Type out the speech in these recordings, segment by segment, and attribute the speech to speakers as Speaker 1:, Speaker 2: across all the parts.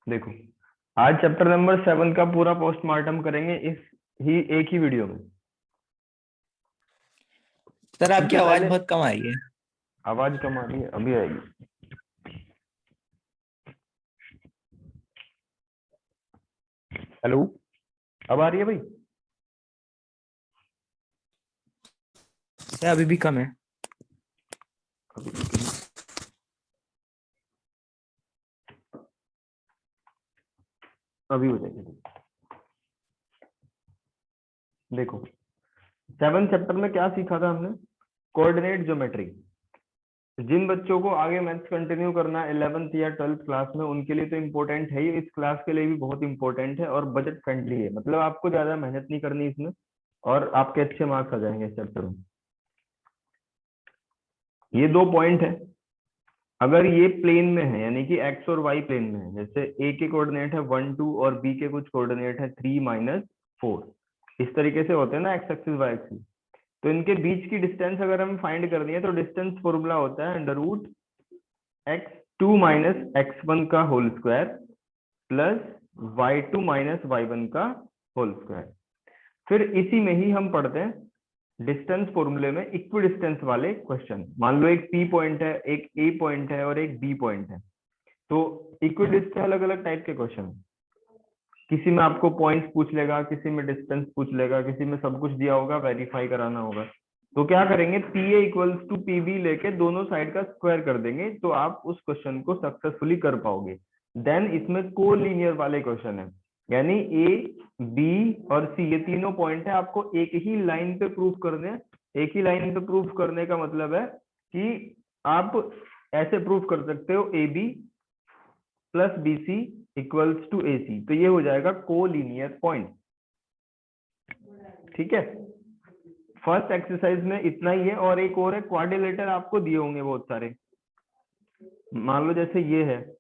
Speaker 1: देखो, आज chapter number 7 का पूरा पोस्टमार्टम करेंगे इस एक ही वीडियो में।
Speaker 2: सर आपकी
Speaker 1: सबसे
Speaker 2: आवाज
Speaker 1: पहले
Speaker 2: बहुत कम आई है।
Speaker 1: आवाज कम आ रही है, अभी आएगी। हेलो, अब आ रही है भाई?
Speaker 2: सर अभी भी कम है।
Speaker 1: अभी हो जाएगी। देखो, 7 चैप्टर में क्या सीखा था हमने? Coordinate geometry. जिन बच्चों को आगे मैथ्स कंटिन्यू करना है 11th या 12th क्लास में, उनके लिए तो इम्पोर्टेंट है ही, इस क्लास के लिए भी बहुत इंपॉर्टेंट है और बजट फ्रेंडली है। मतलब आपको ज्यादा मेहनत नहीं करनी इसमें और आपके अच्छे मार्क्स आ जाएंगे इस चैप्टर में। ये 2 पॉइंट है। अगर ये प्लेन में है, यानी कि एक्स और वाई प्लेन में है, जैसे ए के कोऑर्डिनेट है 1 2 और बी के कुछ कोऑर्डिनेट है 3 -4, इस तरीके से होते हैं ना, एक्स एक्सिस वाई एक्सिस। तो इनके बीच की डिस्टेंस अगर हम फाइंड करनी है तो डिस्टेंस फॉर्मूला होता है √x2 - x1 का whole square plus y2 - y1 का होल स्क्वायर। फिर इसी में ही हम पढ़ते हैं डिस्टेंस फॉर्मूले में इक्वी डिस्टेंस वाले क्वेश्चन। मान लो एक पी पॉइंट है, एक ए पॉइंट है और एक बी पॉइंट है, तो इक्वी डिस्टेंस अलग अलग टाइप के क्वेश्चन। किसी में आपको पॉइंट्स पूछ लेगा, किसी में डिस्टेंस पूछ लेगा, किसी में सब कुछ दिया होगा, वेरीफाई कराना होगा। तो क्या करेंगे, P A equals to P B लेके दोनों साइड का स्क्वायर कर देंगे, तो आप उस क्वेश्चन को सक्सेसफुली कर पाओगे। देन इसमें को लीनियर वाले क्वेश्चन है, यानी ए बी और सी ये तीनों पॉइंट है, आपको एक ही लाइन पे प्रूफ करने हैं। एक ही लाइन पे प्रूफ करने का मतलब है कि आप ऐसे प्रूफ कर सकते हो A B plus B C equals to A C, तो ये हो जाएगा कोलिनियर पॉइंट। ठीक है, फर्स्ट एक्सरसाइज में इतना ही है। और एक और है, क्वाड्रिलेटर आपको दिए होंगे बहुत सारे। मान लो जैसे ये है,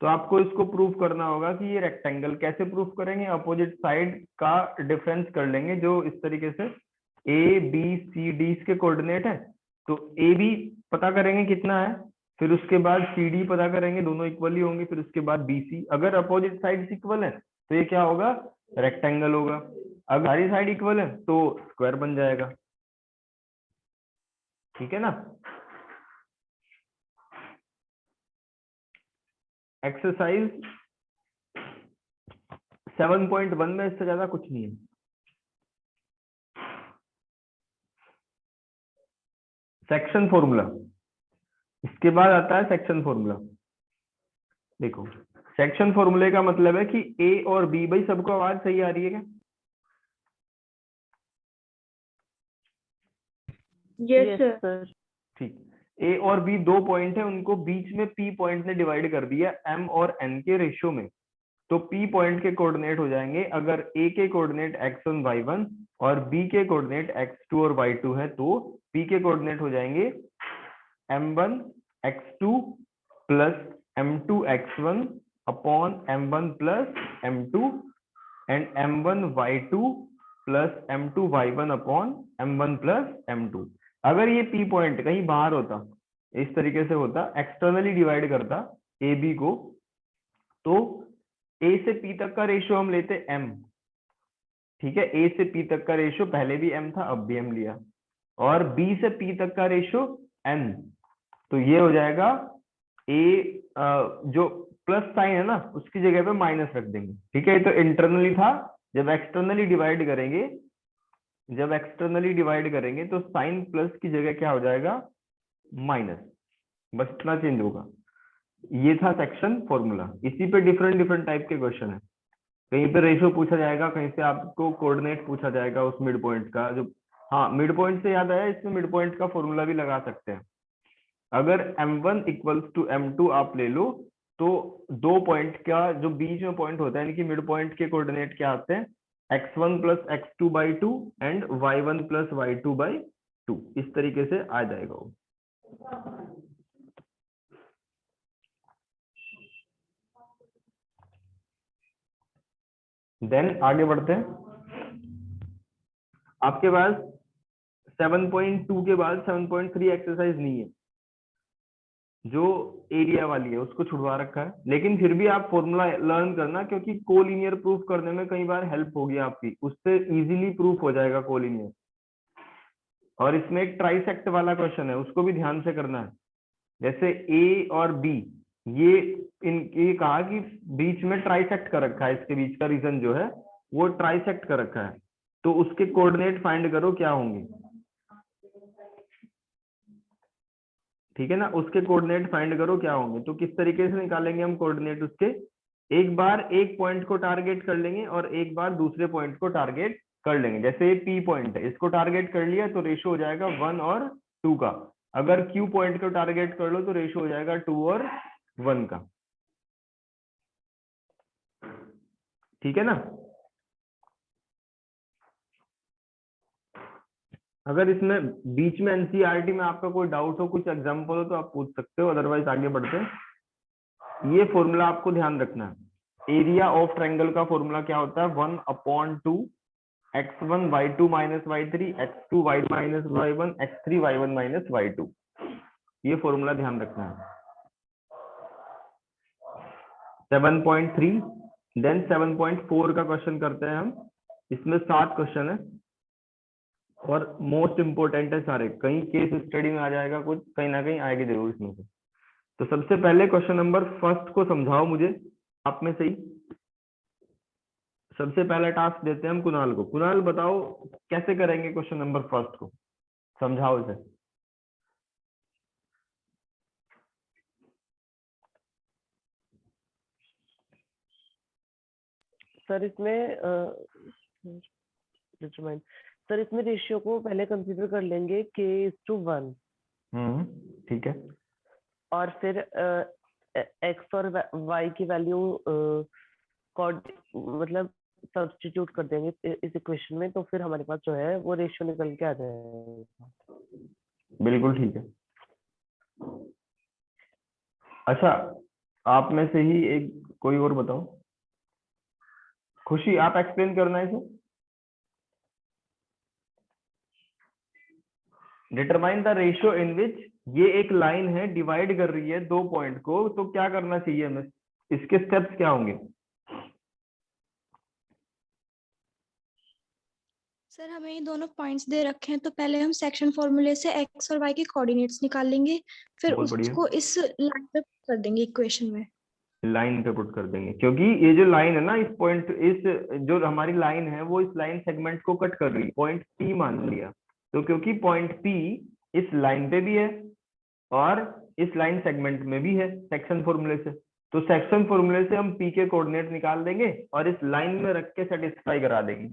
Speaker 1: तो आपको इसको प्रूफ करना होगा कि ये रेक्टेंगल। कैसे प्रूफ करेंगे? अपोजिट साइड का डिफरेंस कर लेंगे, जो इस तरीके से ए बी सी डी के कोऑर्डिनेट है, तो ए बी पता करेंगे कितना है, फिर उसके बाद सी डी पता करेंगे, दोनों इक्वल ही होंगे, फिर उसके बाद बी सी। अगर अपोजिट साइड इक्वल है तो ये क्या होगा? रेक्टेंगल होगा। अगर सारी साइड इक्वल है तो स्क्वायर बन जाएगा। ठीक है ना? एक्सरसाइज 7.1 में इससे ज्यादा कुछ नहीं है। सेक्शन फॉर्मूला, इसके बाद आता है सेक्शन फॉर्मूला। देखो, सेक्शन फॉर्मूले का मतलब है कि ए और बी, भाई सबको आवाज सही आ रही है क्या?
Speaker 3: Yes sir.
Speaker 1: ठीक, ए और बी 2 पॉइंट है, उनको बीच में पी पॉइंट ने डिवाइड कर दिया एम और एन के रेशियो में। तो पी पॉइंट के कोऑर्डिनेट हो जाएंगे, अगर ए के कोऑर्डिनेट x1 y1 और बी के कोऑर्डिनेट x2 और y2 है, तो पी के कोऑर्डिनेट हो जाएंगे m1 x2 plus m2 x1 upon m1 plus m2 and m1 y2 plus m2 y1 upon m1 plus m2। अगर ये पी पॉइंट कहीं बाहर होता, इस तरीके से होता, एक्सटर्नली डिवाइड करता ए बी को, तो ए से पी तक का रेशियो हम लेते m। ठीक है, ए से पी तक का रेशियो पहले भी m था, अब भी m लिया। और बी से पी तक का रेशियो n, तो ये हो जाएगा ए, जो प्लस साइन है ना उसकी जगह पे माइनस रख देंगे। ठीक है, ये तो इंटरनली था। जब एक्सटर्नली डिवाइड करेंगे, तो साइन प्लस की जगह क्या हो जाएगा? माइनस। बस इतना चेंज होगा। ये था सेक्शन फॉर्मूला। इसी पे डिफरेंट डिफरेंट टाइप के क्वेश्चन है। कहीं पे रेशियो पूछा जाएगा, कहीं से आपको कोऑर्डिनेट पूछा जाएगा उस मिड पॉइंट का। जो, हाँ, मिड पॉइंट से याद आया, इसमें मिड पॉइंट का फॉर्मूला भी लगा सकते हैं। अगर m1 इक्वल्स टू m2 आप ले लो, तो 2 पॉइंट का जो बीच में पॉइंट होता है, यानी कि मिड पॉइंट के कोऑर्डिनेट क्या आते हैं? x1 plus x2/2 and y1 plus y2/2, इस तरीके से आ जाएगा वो। देन आगे बढ़ते हैं। आपके पास 7.2 के बाद 7.3 एक्सरसाइज नहीं है। जो एरिया वाली है उसको छुड़वा रखा है, लेकिन फिर भी आप फॉर्मूला लर्न करना, क्योंकि कोलिनियर प्रूफ करने में कई बार हेल्प होगी आपकी, उससे इजीली प्रूफ हो जाएगा कोलिनियर। और इसमें एक ट्राइसेक्ट वाला क्वेश्चन है, उसको भी ध्यान से करना है। जैसे ए और बी, ये ये कहा कि बीच में ट्राइसेक्ट कर रखा है, इसके बीच का रीजन जो है वो ट्राइसेक्ट कर रखा है, तो उसके कोऑर्डिनेट फाइंड करो क्या होंगे। ठीक है ना, उसके कोऑर्डिनेट फाइंड करो क्या होंगे। तो किस तरीके से निकालेंगे हम कोऑर्डिनेट उसके, एक बार एक पॉइंट को टारगेट कर लेंगे और एक बार दूसरे पॉइंट को टारगेट कर लेंगे। जैसे ये पी पॉइंट है, इसको टारगेट कर लिया तो रेशो हो जाएगा 1 और 2 का। अगर क्यू पॉइंट को टारगेट कर लो तो रेशो हो जाएगा 2 और 1 का। ठीक है ना। अगर इसमें बीच में एनसीईआरटी में आपका कोई डाउट हो, कुछ एग्जांपल हो तो आप पूछ सकते हो, अदरवाइज आगे बढ़ते हैं। ये फॉर्मूला आपको ध्यान रखना है। एरिया ऑफ ट्रायंगल का फॉर्मूला क्या होता है, 1/2 x1 y2 minus y3 x2 y minus y1 x3 y1 minus y2। ये फॉर्मूला ध्यान रखना है। 7.3 देन 7.4 का क्वेश्चन करते हैं हम। इसमें 7 क्वेश्चन है और मोस्ट इंपोर्टेंट है सारे, कहीं केस स्टडी में आ जाएगा, कुछ कहीं ना कहीं आएगी जरूर इसमें से। तो सबसे पहले क्वेश्चन नंबर फर्स्ट को समझाओ मुझे, आप में से ही सबसे पहला टास्क देते हैं हम कुणाल को। कुणाल बताओ कैसे करेंगे क्वेश्चन नंबर फर्स्ट को, समझाओ इसे।
Speaker 3: सर इसमें डिटरमाइन सर इसमें रेशियो को पहले कंसीडर कर लेंगे k:1,
Speaker 1: ठीक है।
Speaker 3: और फिर x और y की वैल्यू मतलब सब्स्टिट्यूट कर देंगे इस इक्वेशन में, तो फिर हमारे पास जो है वो रेशियो निकल के आ जाएगा।
Speaker 1: बिल्कुल ठीक है। अच्छा, आप में से ही एक कोई और बताओ। खुशी, आप एक्सप्लेन करना है इसे। डिटरमाइन द रेशियो इन विच, ये एक लाइन है डिवाइड कर रही है दो पॉइंट को, तो क्या करना चाहिए हमें, इसके स्टेप्स क्या होंगे।
Speaker 2: सर हमें ये दोनों पॉइंट्स दे रखे हैं, तो पहले हम सेक्शन फॉर्मूले से एक्स और वाई के कोऑर्डिनेट्स निकाल लेंगे, फिर
Speaker 1: बहुत बढ़िया,
Speaker 2: उसको इस लाइन पे कर देंगे इक्वेशन में।
Speaker 1: लाइन पे पुट कर देंगे, क्योंकि ये जो लाइन है ना, इस पॉइंट, इस जो हमारी लाइन है वो इस लाइन सेगमेंट को कट कर रही है, पॉइंट पी मान लिया। तो क्योंकि पॉइंट पी इस लाइन पे भी है और इस लाइन सेगमेंट में भी है सेक्शन फॉर्मूले से, तो सेक्शन फॉर्मूले से हम पी के कोऑर्डिनेट निकाल देंगे और इस लाइन में रख के सेटिस्फाई करा देंगे।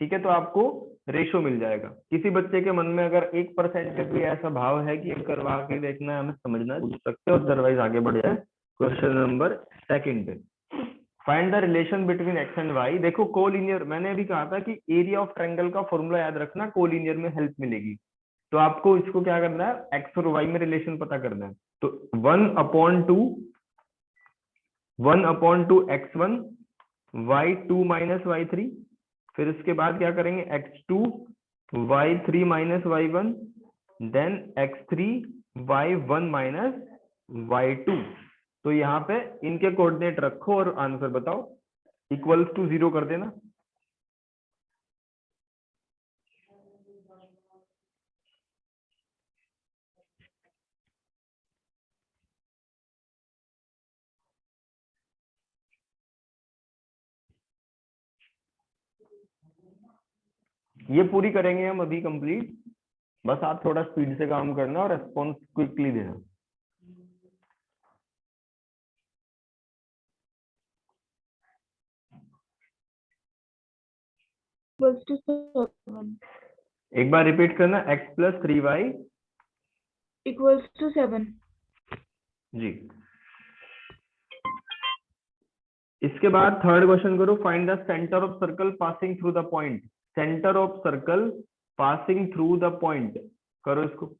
Speaker 1: ठीक है, तो आपको रेशो मिल जाएगा। किसी बच्चे के मन में अगर 1% का भी ऐसा भाव है कि करवा के देखना है, हमें समझना है, पूछ सकते हो, अदरवाइज आगे बढ़ जाए क्वेश्चन नंबर सेकंड पे। Find the relation between X and Y. देखो कोलिनियर, मैंने अभी कहा था कि एरिया ऑफ ट्रायंगल का फॉर्मूला याद रखना, कोलिनियर में हेल्प मिलेगी। तो आपको इसको क्या करना है, एक्स और वाई में रिलेशन पता करना है। तो 1/2 x1 y2 माइनस y3, फिर उसके बाद क्या करेंगे x2 y3 minus y1, then x3 y1 minus y2। तो यहाँ पे इनके कोऑर्डिनेट रखो और आंसर बताओ, इक्वल्स टू 0 कर देना। ये पूरी करेंगे हम अभी कंप्लीट, बस आप थोड़ा स्पीड से काम करना और रेस्पॉन्स क्विकली देना। एक बार रिपीट करना, x + 3y
Speaker 2: = 7।
Speaker 1: जी। इसके बाद थर्ड क्वेश्चन करो, find the centre of circle passing through the point. Centre of circle passing through the point, करो इसको।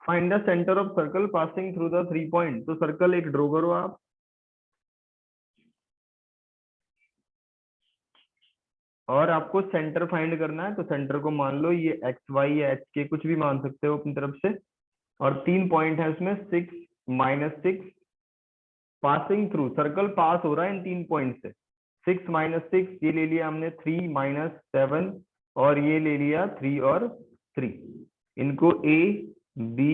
Speaker 1: Find the centre of circle passing through the 3 point. तो circle एक draw करो आप, और आपको सेंटर फाइंड करना है। तो सेंटर को मान लो ये एक्स वाई या एच के कुछ भी मान सकते हो अपनी तरफ से, और 3 पॉइंट है उसमें 6 -6 पासिंग थ्रू, सर्कल पास हो रहा है इन 3 पॉइंट से। 6 -6 ये ले लिया हमने 3 -7, और ये ले लिया 3 और 3। इनको ए बी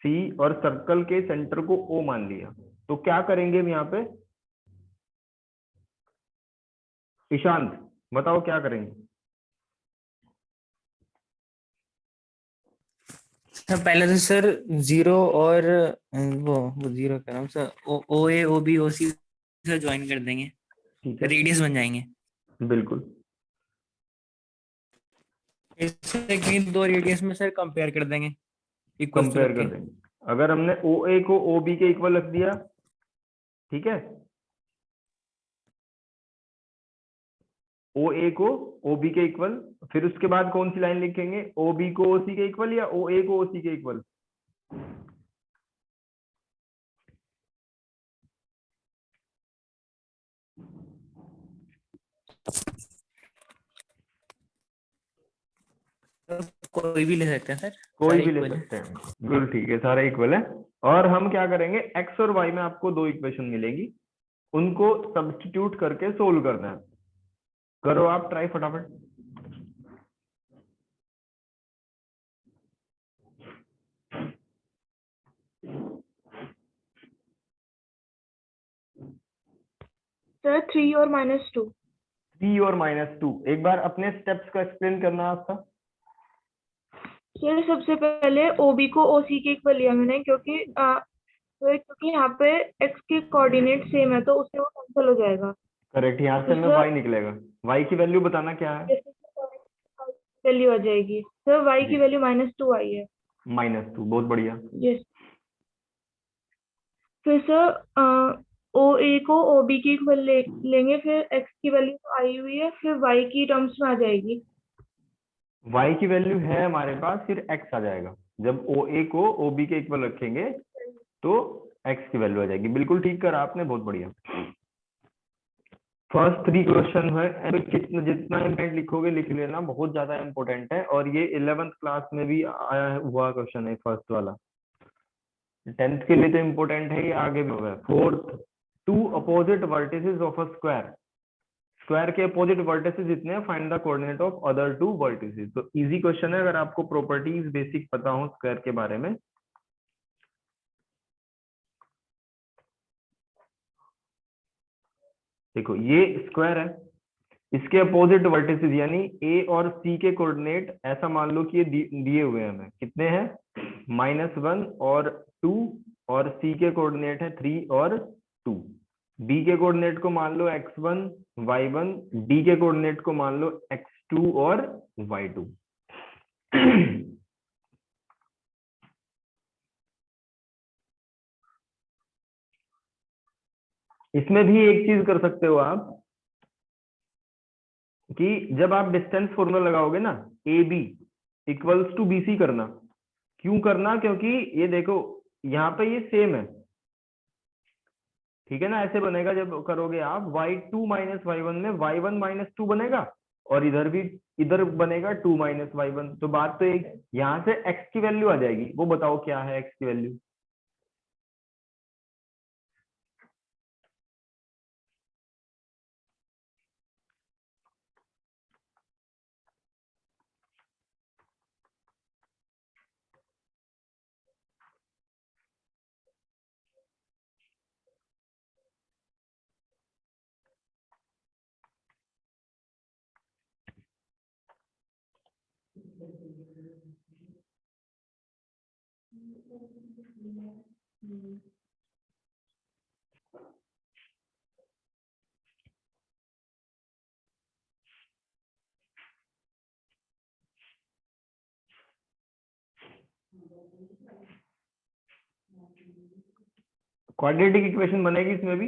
Speaker 1: सी और सर्कल के सेंटर को ओ मान लिया। तो क्या करेंगे हम यहाँ पे, ईशांत बताओ क्या करेंगे।
Speaker 4: पहले तो सर 0 और वो 0 कह रहा हूँ सर, ओ ए ओ बी ओ सी से ज्वाइन कर देंगे,
Speaker 1: ठीक है,
Speaker 4: रेडियस बन जाएंगे।
Speaker 1: बिल्कुल।
Speaker 4: इससे कि दो रेडियस में सर कंपेयर कर देंगे, इक्वल
Speaker 1: कंपेयर कर देंगे। अगर हमने ओ ए को ओ बी के इक्वल रख दिया, ठीक है, ओ ए को ओ बी के इक्वल, फिर उसके बाद कौन सी लाइन लिखेंगे, ओ बी को ओ सी के इक्वल या ओ ए को ओ सी के इक्वल।
Speaker 4: कोई भी ले सकते हैं सर,
Speaker 1: कोई
Speaker 4: सारे
Speaker 1: भी ले
Speaker 4: equal हैं।
Speaker 1: सकते हैं, बिल्कुल ठीक है, सारे इक्वल है। और हम क्या करेंगे, एक्स और वाई में आपको दो इक्वेशन मिलेगी, उनको सब्स्टिट्यूट करके सोल्व करना है। करो आप ट्राई फटाफट।
Speaker 5: सर 3 और -2।
Speaker 1: 3 और -2, एक बार अपने स्टेप्स को एक्सप्लेन करना आपका।
Speaker 5: सर सबसे पहले ओबी को ओसी के इक्वल लिया मैंने, क्योंकि यहाँ पे एक्स के कोऑर्डिनेट सेम है तो उससे वो कैंसिल हो जाएगा।
Speaker 1: करेक्ट, यहाँ से हमें वाई निकलेगा। वाई की वैल्यू बताना क्या है।
Speaker 5: वैल्यू आ जाएगी सर, वाई की
Speaker 1: जी।
Speaker 5: वैल्यू -2 आई है।
Speaker 1: -2, बहुत बढ़िया।
Speaker 5: यस। फिर सर ओ ए को ओ बी के इक्वल लेंगे, फिर एक्स की वैल्यू तो आई हुई है, फिर वाई की टर्म्स में आ जाएगी।
Speaker 1: वाई की वैल्यू है हमारे पास, फिर एक्स आ जाएगा। जब ओ ए को ओ बी के इक्वल रखेंगे तो एक्स की वैल्यू आ जाएगी। बिल्कुल ठीक करा आपने, बहुत बढ़िया। फर्स्ट 3 क्वेश्चन है, कितना जितना इम्पोर्टेंट लिखोगे लिख लेना, बहुत ज्यादा इम्पोर्टेंट है। और ये 11th क्लास में भी आया हुआ क्वेश्चन है, फर्स्ट वाला। 10th के लिए तो इम्पोर्टेंट है, ये आगे भी होगा। Fourth, 2 opposite vertices of a square. Square के अपोजिट वर्टिसेस जितने हैं, find the coordinate of other 2 vertices. तो इजी क्वेश्चन है, अगर आपको प्रॉपर्टीज बेसिक पता हो स्क्वायर के बारे में। देखो ये स्क्वायर है, इसके अपोजिट वर्टिसेस यानी ए और सी के कोऑर्डिनेट ऐसा मान लो कि ये दिए हुए हैं हमें, कितने हैं, -1 और 2, और सी के कोऑर्डिनेट है 3 और 2। बी के कोऑर्डिनेट को मान लो x1 y1, डी के कोऑर्डिनेट को मान लो x2 और y2। इसमें भी एक चीज कर सकते हो आप, कि जब आप डिस्टेंस फॉर्मूला लगाओगे ना, A B equals to B C करना। क्यों करना, क्योंकि ये देखो यहाँ पे ये सेम है, ठीक है ना। ऐसे बनेगा जब करोगे आप y2 - y1 में y1 -2 बनेगा, और इधर भी इधर बनेगा 2 - y1। तो बात तो एक, यहाँ से x की वैल्यू आ जाएगी। वो बताओ क्या है x की वैल्यू। क्वाड्रेटिक इक्वेशन बनेगी इसमें भी।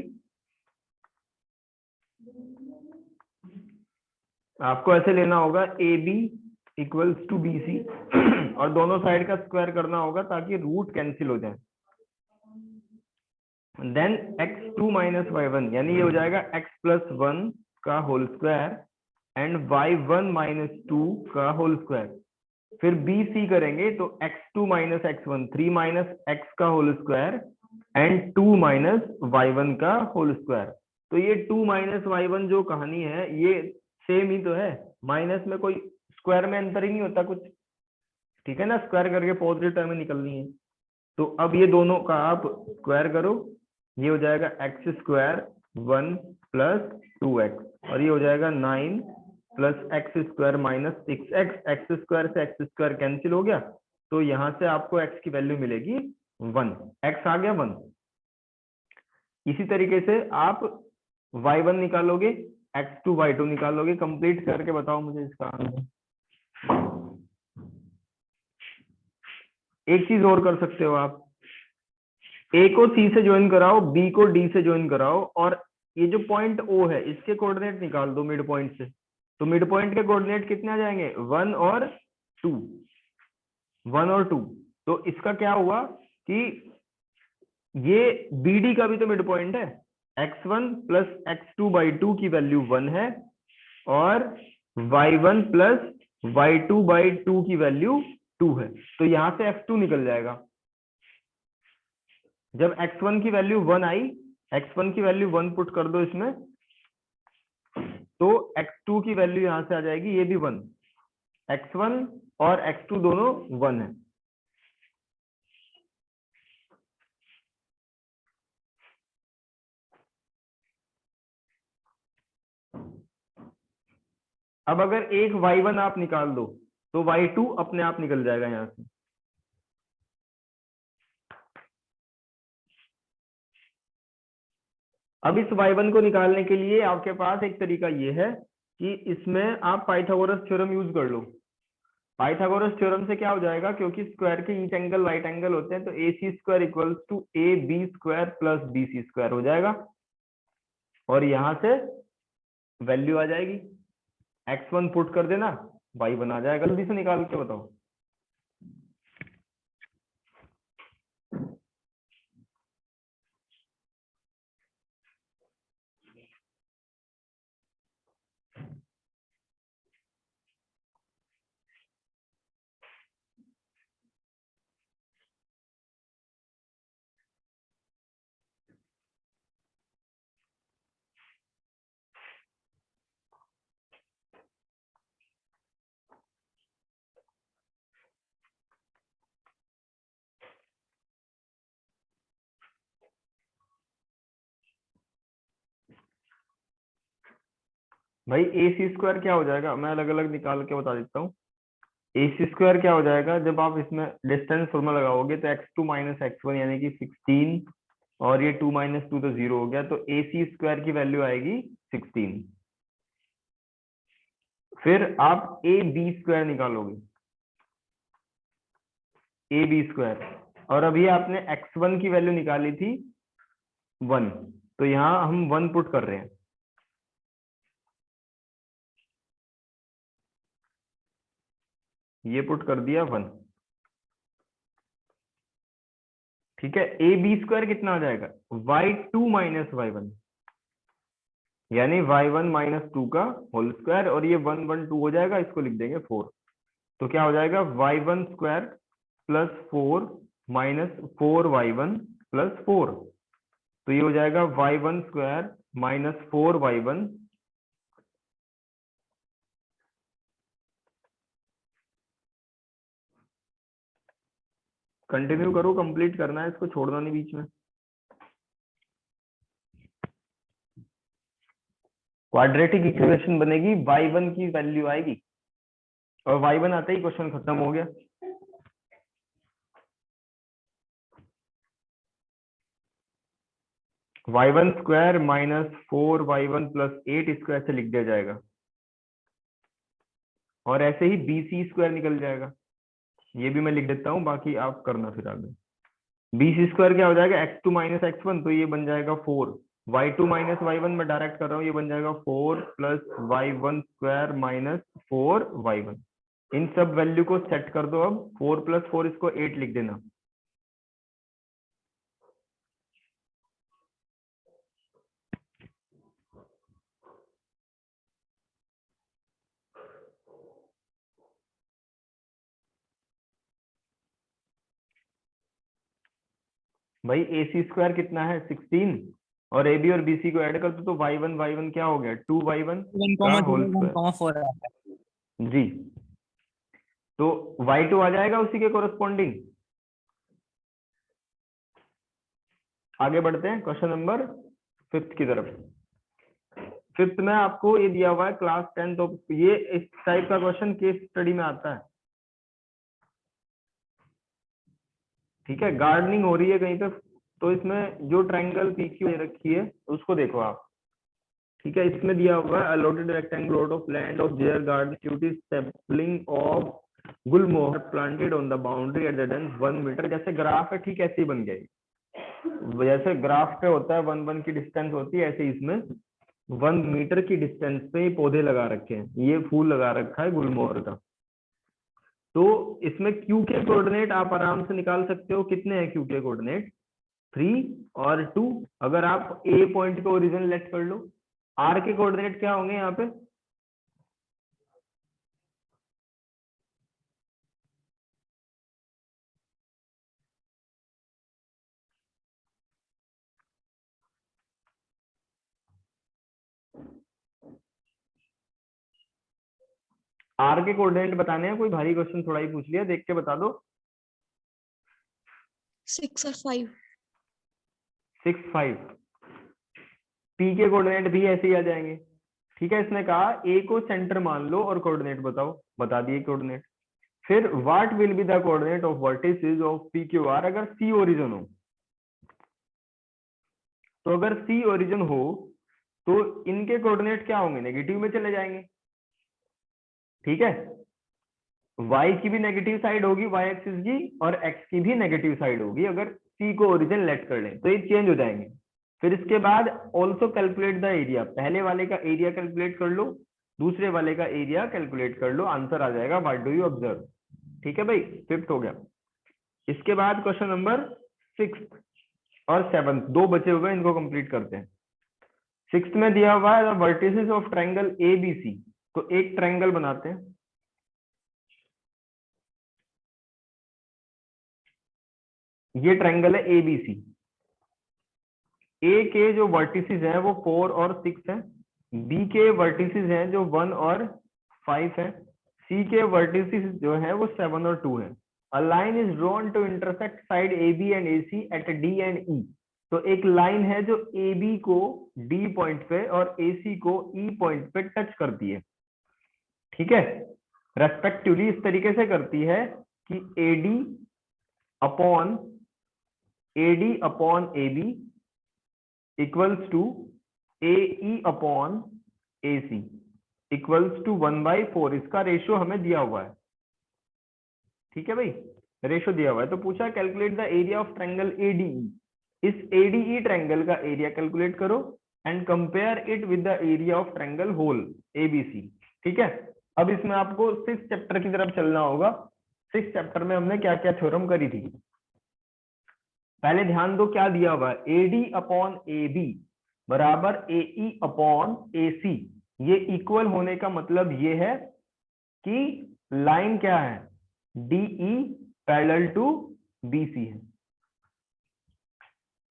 Speaker 1: आपको ऐसे लेना होगा, A B equals to B C और दोनों साइड का स्क्वायर करना होगा ताकि रूट कैंसिल हो जाए। देन x2 माइनस y1 यानी ये हो जाएगा x प्लस 1 का whole square and y1 minus 2 का होल स्क्वायर। फिर बी सी करेंगे तो x2 minus x1 3 minus x का whole square and 2 minus y1 का होल स्क्वायर। तो ये 2 माइनस y1 जो कहानी है ये सेम ही तो है, माइनस में कोई स्क्वायर में अंतर ही नहीं होता कुछ, ठीक है ना, स्क्वायर करके पॉजिटिव टर्म में निकलनी है। तो अब ये दोनों का आप स्क्वायर करो, ये हो जाएगा एक्स स्क्वायर 1 प्लस 2x और ये हो जाएगा 9 plus x square minus 6x। X square से एक्स स्क्वायर कैंसिल हो गया तो यहाँ से आपको x की वैल्यू मिलेगी 1, x आ गया 1। इसी तरीके से आप y1 निकालोगे, x2 y2 निकालोगे। कंप्लीट करके बताओ मुझे इसका आंसर। एक चीज और कर सकते हो आप, ए को सी से ज्वाइन कराओ, बी को डी से ज्वाइन कराओ और ये जो पॉइंट ओ है इसके कोऑर्डिनेट निकाल दो मिड पॉइंट से। तो मिड पॉइंट के कोऑर्डिनेट कितने आ जाएंगे 1 और 2, 1 और 2। तो इसका क्या हुआ कि ये BD का भी तो मिड पॉइंट है, x1 प्लस x2 बाई 2 की वैल्यू 1 है और y1 प्लस y2 बाई 2 की वैल्यू 2 है। तो यहां से x2 निकल जाएगा। जब x1 की वैल्यू 1 आई, x1 की वैल्यू 1 पुट कर दो इसमें तो x2 की वैल्यू यहां से आ जाएगी, ये भी 1, x1 और x2 दोनों 1 है। अब अगर एक y1 आप निकाल दो तो y2 अपने आप निकल जाएगा यहां से। अब इस y1 को निकालने के लिए आपके पास एक तरीका ये है कि इसमें आप पाइथागोरस थ्योरम यूज कर लो। पाइथागोरस थ्योरम से क्या हो जाएगा, क्योंकि स्क्वायर के ईच एंगल राइट एंगल होते हैं तो A C square equals to A B square plus B C square हो जाएगा और यहां से वैल्यू आ जाएगी, x1 पुट कर देना y1 आ जाएगा। जल्दी से निकाल के बताओ। भाई ए सी स्क्वायर क्या हो जाएगा, मैं अलग अलग निकाल के बता देता हूँ। ए सी स्क्वायर क्या हो जाएगा, जब आप इसमें डिस्टेंस फॉर्मूला लगाओगे तो x2 माइनस x1 यानी कि 16 और ये 2 माइनस 2 तो 0 हो गया, तो ए सी स्क्वायर की वैल्यू आएगी 16। फिर आप ए बी स्क्वायर निकालोगे, ए बी स्क्वायर, और अभी आपने x1 की वैल्यू निकाली थी 1, तो यहाँ हम 1 पुट कर रहे हैं। ये पुट कर दिया 1, ठीक है। ए बी स्क्वायर कितना आ जाएगा y2 माइनस y1 यानी y1 माइनस 2 का होल स्क्वायर और ये 1 1 2 हो जाएगा, इसको लिख देंगे 4। तो क्या हो जाएगा y1 square plus 4 minus 4y1 plus 4। तो ये हो जाएगा y1 square minus 4y1 continue करो, कंप्लीट करना है इसको, छोड़ना नहीं बीच में। क्वाड्रेटिक इक्वेशन बनेगी, y1 की वैल्यू आएगी और y1 आते ही क्वेश्चन खत्म हो गया। y1 square minus 4y1 plus 8 इसको ऐसे लिख दिया जाएगा और ऐसे ही bc स्क्वायर निकल जाएगा। ये भी मैं लिख देता हूँ, बाकी आप करना फिर आगे। bc स्क्वायर क्या हो जाएगा x2 माइनस x1, तो ये बन जाएगा 4, y2 माइनस y1 मैं डायरेक्ट कर रहा हूँ, ये बन जाएगा 4 plus y1 square minus 4y1। इन सब वैल्यू को सेट कर दो। अब 4 + 4 इसको 8 लिख देना। भाई AC² कितना है 16, और AB और BC को ऐड कर दो तो y1 क्या हो गया 2y1 का होल स्क्वायर
Speaker 4: 1,4
Speaker 1: जी। तो y2 आ जाएगा उसी के कोरस्पॉन्डिंग। आगे बढ़ते हैं क्वेश्चन नंबर 5 की तरफ। 5 में आपको ये दिया हुआ है क्लास 10, तो ये इस टाइप का क्वेश्चन केस स्टडी में आता है। ठीक है, गार्डनिंग हो रही है कहीं पे, तो इसमें जो ट्रायंगल PQ रखी है उसको देखो आप। ठीक है, इसमें दिया हुआ है allotted rectangle plot of land of their garden cuties sapling of gulmohar planted on the boundary at the distance 1 metre. जैसे ग्राफ है ठीक ऐसे ही बन गई, जैसे ग्राफ पे होता है 1 की डिस्टेंस होती है, ऐसे इसमें 1 मीटर की डिस्टेंस पे ये पौधे लगा रखे हैं, ये फूल लगा रखा है गुलमोहर का। तो इसमें Q के कोऑर्डिनेट आप आराम से निकाल सकते हो। कितने हैं Q के कोऑर्डिनेट 3 और 2। अगर आप A पॉइंट को ओरिजिन लेट कर लो, R के कोऑर्डिनेट क्या होंगे यहाँ पे R के कोऑर्डिनेट बताने हैं। कोई भारी क्वेश्चन थोड़ा ही पूछ लिया, देख के बता दो।
Speaker 2: 6 और 5।
Speaker 1: 6 5। P के कोऑर्डिनेट भी ऐसे ही आ जाएंगे। ठीक है, इसने कहा A को सेंटर मान लो और कोऑर्डिनेट बताओ, बता दिए कोऑर्डिनेट। फिर what will be the coordinate of vertices of PQR अगर C ओरिजिन हो। तो अगर C ओरिजिन हो तो इनके कोऑर्डिनेट क्या होंगे, नेगेटिव में चले जाएंगे। ठीक है, y की भी नेगेटिव साइड होगी y एक्सिस की, और x की भी नेगेटिव साइड होगी अगर C को ओरिजिन लेट कर लें, तो ये चेंज हो जाएंगे। फिर इसके बाद ऑल्सो कैलकुलेट द एरिया, पहले वाले का एरिया कैलकुलेट कर लो, दूसरे वाले का एरिया कैलकुलेट कर लो, आंसर आ जाएगा व्हाट डू यू ऑब्जर्व। ठीक है भाई, 5th हो गया। इसके बाद क्वेश्चन नंबर 6 और 7, 2 बचे हुए, इनको कंप्लीट करते हैं। 6 में दिया हुआ है वर्टिसेस ऑफ ट्रायंगल ABC, तो एक ट्रायंगल बनाते हैं। ये ट्रायंगल है ABC। A के जो वर्टिसेस हैं वो 4 और 6 हैं, B के वर्टिसेस हैं जो 1 और 5 हैं, C के वर्टिसेस जो हैं वो 7 और 2 हैं। A line is drawn to intersect side AB and AC at D and E। तो एक लाइन है जो AB को D पॉइंट पे और AC को E पॉइंट पे टच करती है। ठीक है, रेस्पेक्टिवली इस तरीके से करती है कि AD upon AB equals to AE upon AC equals to 1/4। इसका रेशियो हमें दिया हुआ है। ठीक है भाई, रेशियो दिया हुआ है। तो पूछा calculate the area of triangle ADE। इस ADE ट्रायंगल का एरिया कैलकुलेट करो and compare it with the area of triangle whole ABC। ठीक है, अब इसमें आपको 6th चैप्टर की तरफ चलना होगा। 6th चैप्टर में हमने क्या क्या थ्योरम करी थी, पहले ध्यान दो क्या दिया हुआ है। AD अपॉन AB बराबर AE अपॉन AC। ये इक्वल होने का मतलब ये है कि लाइन क्या है, DE पैरेलल टू BC है।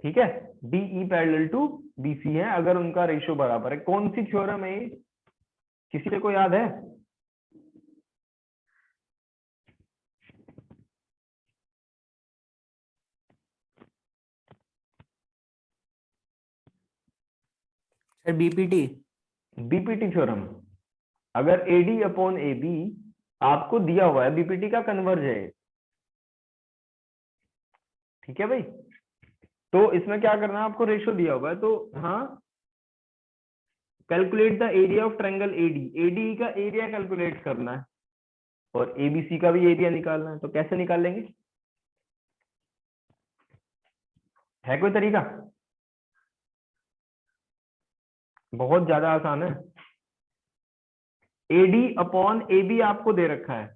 Speaker 1: ठीक है, DE पैरेलल टू BC है अगर उनका रेशियो बराबर है। कौन सी थ्योरम है, किसी को याद है?
Speaker 4: Sir
Speaker 1: BPT theorem. अगर AD अपॉन AB आपको दिया हुआ है, BPT का कन्वर्ज है। ठीक है भाई, तो इसमें क्या करना है, आपको रेशियो दिया हुआ है, तो हाँ calculate the area of triangle AD का एरिया कैलकुलेट करना है और ABC का भी एरिया निकालना है। तो कैसे निकाल लेंगे, है कोई तरीका? बहुत ज्यादा आसान है। AD अपॉन AB आपको दे रखा है,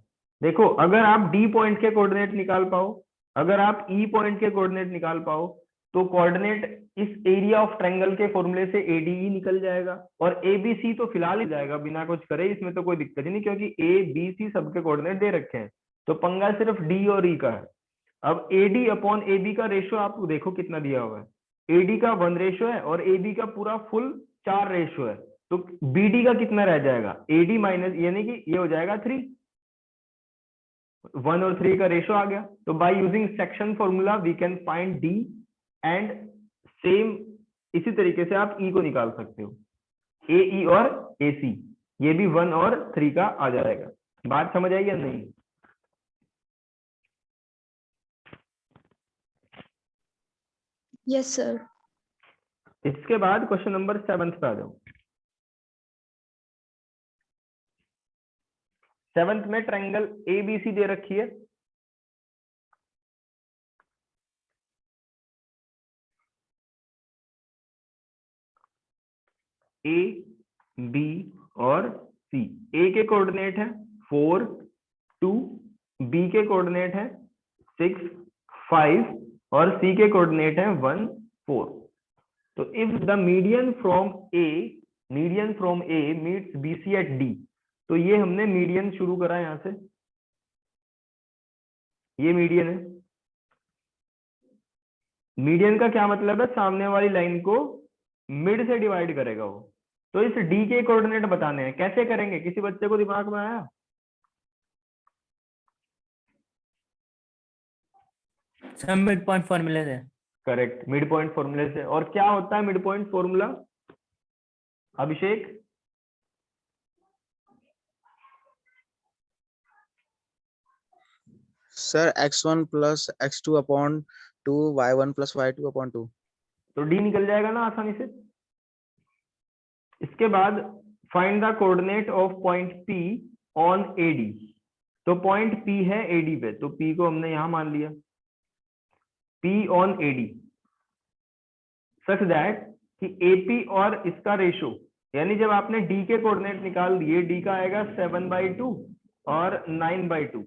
Speaker 1: देखो अगर आप डी पॉइंट के कोऑर्डिनेट निकाल पाओ, अगर आप ई पॉइंट के कोऑर्डिनेट निकाल पाओ, तो कोऑर्डिनेट इस एरिया ऑफ ट्रायंगल के फॉर्मूले से एडीई निकल जाएगा, और एबीसी तो फिलहाल ही जाएगा बिना कुछ करे, इसमें तो कोई दिक्कत ही नहीं, क्योंकि ए बी सी सबके कोऑर्डिनेट दे रखे हैं, तो पंगा सिर्फ डी और ई का है। अब एडी अपॉन एबी का रेशो आप देखो कितना दिया हुआ है, एडी का 1 रेशो है और एबी का पूरा फुल 4 रेशो है, तो बीडी का कितना रह जाएगा, एडी माइनस यानी कि ये हो जाएगा 3, 1 और 3 का रेशो आ गया। तो by using section formula we can find D and same इसी तरीके से आप ई को निकाल सकते हो, ए ई और ए सी, ये भी 1 और 3 का आ जाएगा। बात समझ आई या नहीं?
Speaker 2: Yes sir.
Speaker 1: इसके बाद क्वेश्चन नंबर 7 पे आ जाओ। 7 में ट्रायंगल एबीसी दे रखी है, ए बी और सी। ए के कोऑर्डिनेट है 4 2, बी के कोऑर्डिनेट है 6 5 और सी के कोऑर्डिनेट है 1 4। तो if the median from A meets BC at D, तो ये हमने मीडियन शुरू करा यहां से, ये मीडियन है। मीडियन का क्या मतलब है, सामने वाली लाइन को मिड से डिवाइड करेगा वो। तो इस डी के कोऑर्डिनेट बताने हैं, कैसे करेंगे, किसी बच्चे को दिमाग में आया?
Speaker 4: सर मिड पॉइंट फॉर्मूले से।
Speaker 1: करेक्ट, मिड पॉइंट फॉर्मूले से। और क्या होता है mid point formula, Abhishek?
Speaker 6: Sir x1 plus x2 upon 2, y1 plus y2 upon 2।
Speaker 1: तो डी निकल जाएगा ना आसानी से। इसके बाद find the coordinate of point P on AD। तो पॉइंट P है AD पे, तो P को हमने यहां मान लिया, P on AD such that कि AP और इसका रेशो, यानी जब आपने D के कोऑर्डिनेट निकाल दिए, D का आएगा 7/2 और 9/2,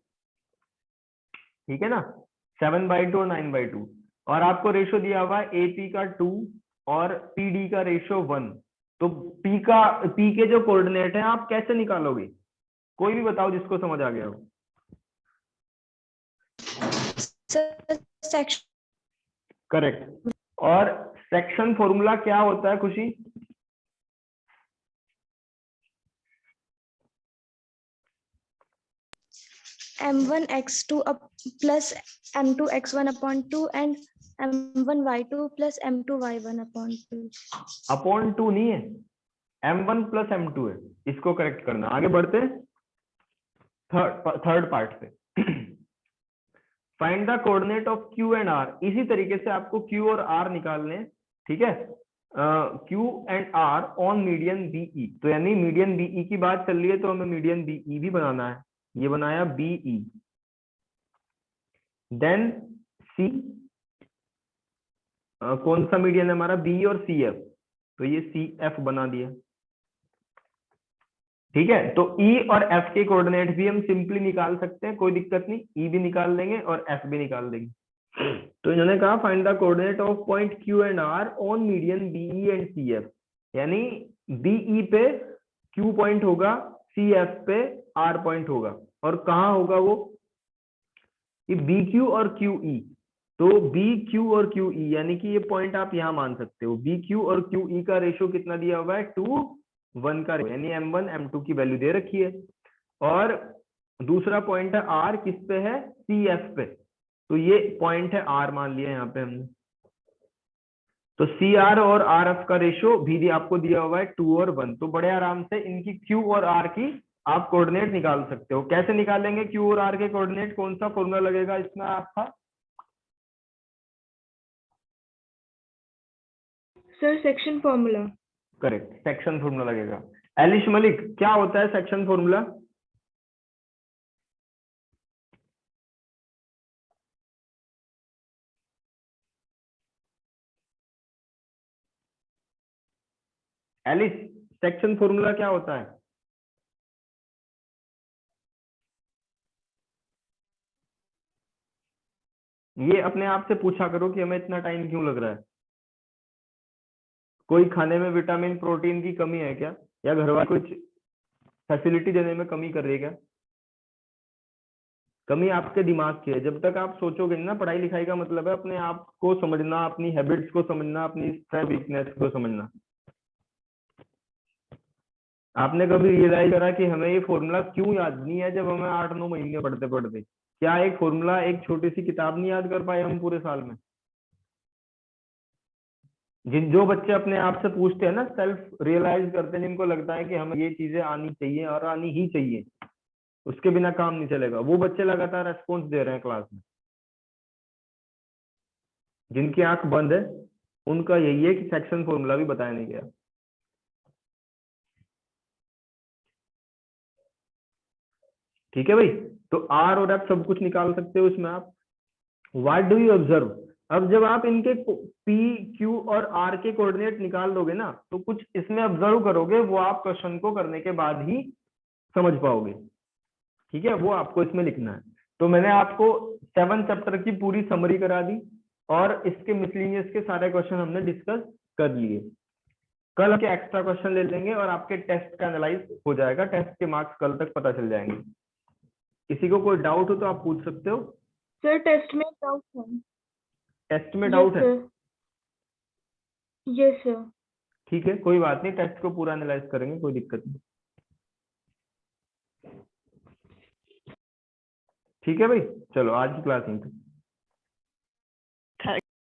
Speaker 1: ठीक है ना, 7/2 और 9/2, और आपको रेशो दिया हुआ है AP का 2 और PD का रेशो 1। तो P के जो कोऑर्डिनेट है आप कैसे निकालोगे, कोई भी बताओ जिसको समझ आ गया हो।
Speaker 2: सेक्शन।
Speaker 1: करेक्ट। और सेक्शन फॉर्मूला क्या होता है खुशी?
Speaker 2: m1 x2 plus m2 x1 upon 2 and m1 y2 plus m2 y1 upon 2।
Speaker 1: Upon 2 नहीं है, m1 प्लस m2 है, इसको करेक्ट करना। आगे बढ़ते हैं थर्ड पार्ट पे। Find the coordinate of Q and R। इसी तरीके से आपको Q और R निकालने हैं, ठीक है। Q and R on median BE। तो यानी मीडियन BE की बात चल रही है, तो हमें मीडियन BE भी बनाना है, ये बनाया BE। देन C, कौन सा मीडियन है हमारा, B और CF, तो ये CF बना दिया, ठीक है। तो E और F के कोऑर्डिनेट भी हम सिंपली निकाल सकते हैं, कोई दिक्कत नहीं, E भी निकाल देंगे और F भी निकाल देंगे। तो इन्होंने कहा find the coordinate of point Q and R on median BE and CF, यानी BE पे Q पॉइंट होगा, CF पे R पॉइंट होगा, और कहाँ होगा वो, कि BQ और QE। तो BQ और QE यानी कि ये पॉइंट आप यहां मान सकते हो, BQ और QE का रेशो कितना दिया हुआ है, 2:1 का, यानी m1 m2 की वैल्यू दे रखी है। और दूसरा पॉइंट है R, किस पे है, CF पे, तो ये पॉइंट है R मान लिया यहाँ पे हमने। तो CR और RF का रेशो भी आपको दिया हुआ है 2 और 1। तो बड़े आराम से इनकी Q और R की आप कोऑर्डिनेट निकाल सकते हो। कैसे निकालेंगे Q और R के कोऑर्डिनेट, कौन सा फॉर्मूला लगेगा इसमें आपका?
Speaker 5: Sir section formula.
Speaker 1: Correct, section formula लगेगा। एलिश मलिक, क्या होता है section formula? Eilish, section formula क्या होता है? ये अपने आप से पूछा करो कि हमें इतना टाइम क्यों लग रहा है, कोई खाने में विटामिन प्रोटीन की कमी है क्या, या घर वाले कुछ फैसिलिटी देने में कमी कर रही है क्या? कमी आपके दिमाग की है। जब तक आप सोचोगे ना, पढ़ाई लिखाई का मतलब है अपने आप को समझना, अपनी हैबिट्स को समझना, अपनी वीकनेस को समझना। आपने कभी रियलाइज करा कि हमें ये फॉर्मूला क्यों याद नहीं है जब हमें 8-9 महीने पढ़ते पढ़ते? क्या एक फॉर्मूला एक छोटी सी किताब नहीं याद कर पाए हम पूरे साल में? जो बच्चे अपने आप से पूछते हैं ना, सेल्फ रियलाइज करते हैं, जिनको लगता है कि हमें ये चीजें आनी चाहिए और आनी ही चाहिए, उसके बिना काम नहीं चलेगा, वो बच्चे लगातार रेस्पॉन्स दे रहे हैं क्लास में। जिनकी आंख बंद है उनका यही है कि सेक्शन फॉर्मूला भी बताया नहीं गया। ठीक है भाई, तो आर और एफ सब कुछ निकाल सकते हो इसमें आप। What do you observe? अब जब आप इनके पी क्यू और आर के कोऑर्डिनेट निकाल दोगे ना, तो कुछ इसमें ऑब्जर्व करोगे, वो आप क्वेश्चन को करने के बाद ही समझ पाओगे। ठीक है, वो आपको इसमें लिखना है। तो मैंने आपको 7 चैप्टर की पूरी समरी करा दी और इसके मिसलिनियस के सारे क्वेश्चन हमने डिस्कस कर लिए। कल के एक्स्ट्रा क्वेश्चन ले लेंगे और आपके टेस्ट का एनालाइज हो जाएगा, टेस्ट के मार्क्स कल तक पता चल जाएंगे। किसी को कोई डाउट हो तो आप पूछ सकते हो।
Speaker 5: सर टेस्ट में डाउट है।
Speaker 1: टेस्ट में डाउट है?
Speaker 5: Yes sir.
Speaker 1: ठीक है, कोई बात नहीं, टेस्ट को पूरा एनालाइज करेंगे, कोई दिक्कत नहीं। ठीक है भाई, चलो आज की क्लास यहीं तक।